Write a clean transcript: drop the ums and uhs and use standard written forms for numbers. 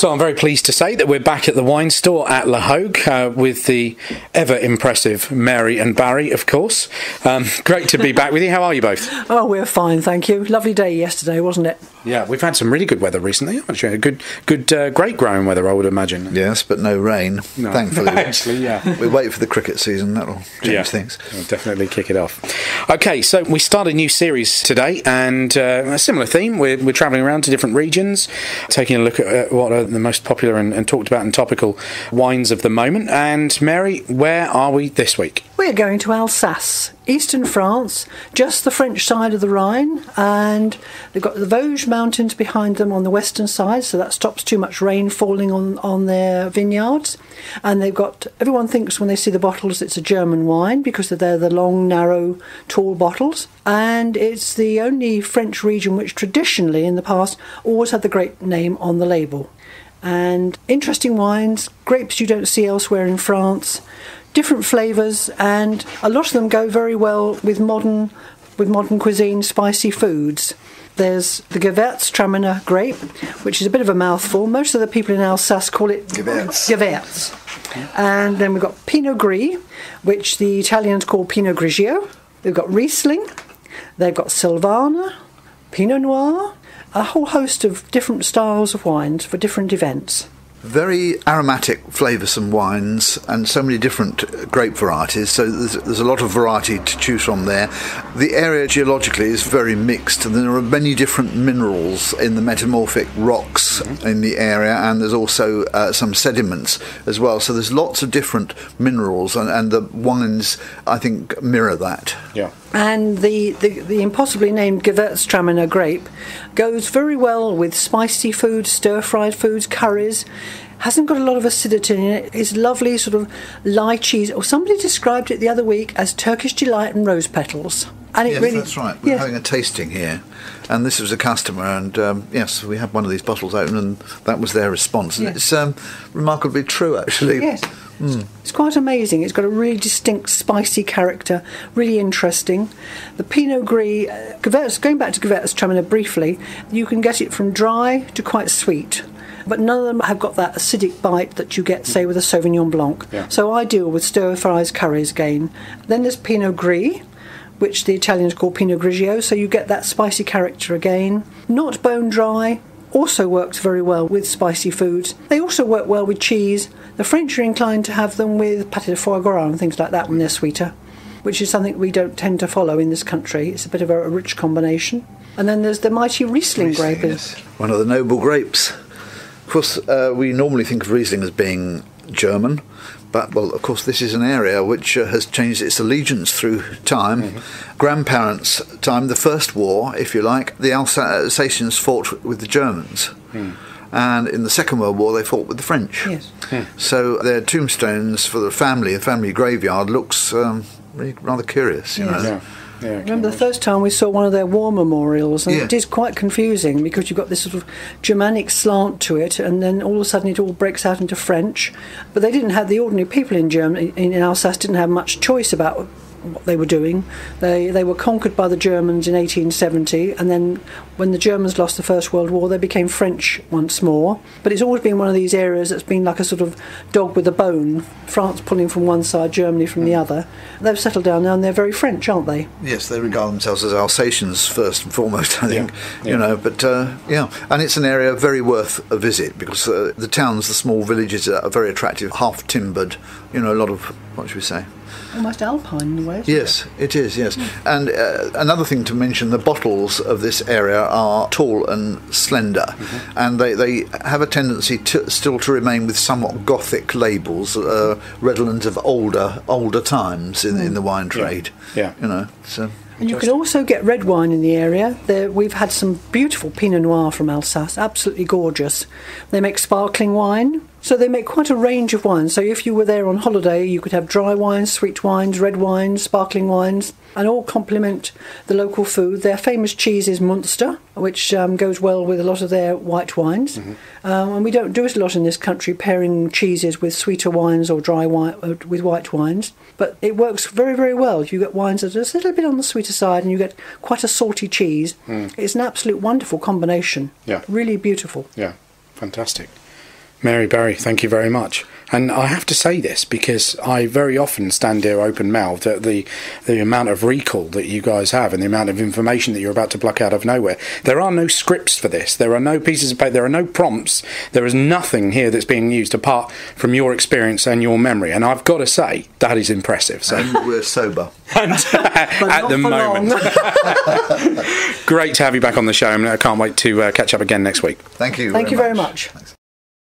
So I'm very pleased to say that we're back at the wine store at La Hogue with the ever-impressive Mary and Barry, of course. Great to be back with you. How are you both? Oh, we're fine, thank you. Lovely day yesterday, wasn't it? Yeah, we've had some really good weather recently, haven't we? Good grape growing weather, I would imagine. Yes, but no rain, thankfully. Actually, yeah. We wait for the cricket season, that'll change things. We'll definitely kick it off. Okay, so we start a new series today, and a similar theme. We're travelling around to different regions, taking a look at what are the most popular and talked about and topical wines of the moment. And Mary, where are we this week? We're going to Alsace, eastern France, just the French side of the Rhine, and they've got the Vosges Mountains behind them on the western side, so that stops too much rain falling on their vineyards. And they've got, everyone thinks when they see the bottles it's a German wine because they're the long, narrow, tall bottles. And it's the only French region which traditionally in the past always had the grape name on the label. And interesting wines, grapes you don't see elsewhere in France, different flavours, and a lot of them go very well with modern cuisine, spicy foods. There's the Gewürztraminer grape, which is a bit of a mouthful. Most of the people in Alsace call it Gewürz. And then we've got Pinot Gris, which the Italians call Pinot Grigio. They've got Riesling, they've got Silvaner, Pinot Noir, a whole host of different styles of wines for different events. Very aromatic, flavoursome wines and so many different grape varieties, so there's a lot of variety to choose from there. The area geologically is very mixed and there are many different minerals in the metamorphic rocks in the area, and there's also some sediments as well, so there's lots of different minerals and the wines I think mirror that. Yeah. And the impossibly named Gewürztraminer grape goes very well with spicy foods, stir-fried foods, curries. Hasn't got a lot of acidity in it. It's lovely sort of lychees. Or somebody described it the other week as Turkish delight and rose petals. And it yes, really, that's right. We're having a tasting here, and this was a customer, and yes, we had one of these bottles open, and that was their response. And it's remarkably true, actually. Yes. It's quite amazing. It's got a really distinct spicy character, really interesting. The Pinot Gris, going back to Gewürztraminer briefly, you can get it from dry to quite sweet. But none of them have got that acidic bite that you get, say, with a Sauvignon Blanc. Yeah. So I deal with stir-fries, curries again. Then there's Pinot Gris, which the Italians call Pinot Grigio, so you get that spicy character again. Not bone dry, also works very well with spicy foods. They also work well with cheese. The French are inclined to have them with pâté de foie gras and things like that when they're sweeter, which is something we don't tend to follow in this country. It's a bit of a rich combination. And then there's the mighty Riesling grape. Yes. One of the noble grapes. Of course, we normally think of Riesling as being German, but, well, of course, this is an area which has changed its allegiance through time. Grandparents' time, the First War, if you like, the Alsatians fought with the Germans. And in the Second World War, they fought with the French. Yes. So their tombstones for the family graveyard looks really rather curious, you know. Yeah, I remember the first time we saw one of their war memorials, and it is quite confusing because you've got this sort of Germanic slant to it, and then all of a sudden it all breaks out into French. But they didn't have, the ordinary people in Germany, in Alsace, didn't have much choice about what they were doing. They were conquered by the Germans in 1870, and then when the Germans lost the First World War, they became French once more. But it's always been one of these areas that's been like a sort of dog with a bone, France pulling from one side, Germany from the other. They've settled down now and they're very French, aren't they? Yes, they regard themselves as Alsatians first and foremost, I think. You know, but and it's an area very worth a visit because the towns, the small villages are very attractive, half timbered, you know, a lot of, what should we say? Almost alpine in a way. Yes, it is, yes. And another thing to mention, the bottles of this area are tall and slender, and they have a tendency still to remain with somewhat Gothic labels, redolent of older times in the wine trade. Yeah. You know, so... And you can also get red wine in the area. We've had some beautiful Pinot Noir from Alsace, absolutely gorgeous. They make sparkling wine, so they make quite a range of wines. So if you were there on holiday, you could have dry wines, sweet wines, red wines, sparkling wines, and all complement the local food. Their famous cheese is Munster, which goes well with a lot of their white wines. And we don't do it a lot in this country, pairing cheeses with sweeter wines or dry wine with white wines. But it works very, very well. You get wines that are just a little bit on the sweeter side and you get quite a salty cheese. It's an absolute wonderful combination. Yeah. Really beautiful. Yeah, fantastic. Mary Berry, thank you very much. And I have to say this because I very often stand here open-mouthed at the amount of recall that you guys have and the amount of information that you're about to pluck out of nowhere. There are no scripts for this. There are no pieces of paper. There are no prompts. There is nothing here that's being used apart from your experience and your memory. And I've got to say, that is impressive. So. And we're sober. At the moment. Great to have you back on the show, and I can't wait to catch up again next week. Thank you. Thank you very much.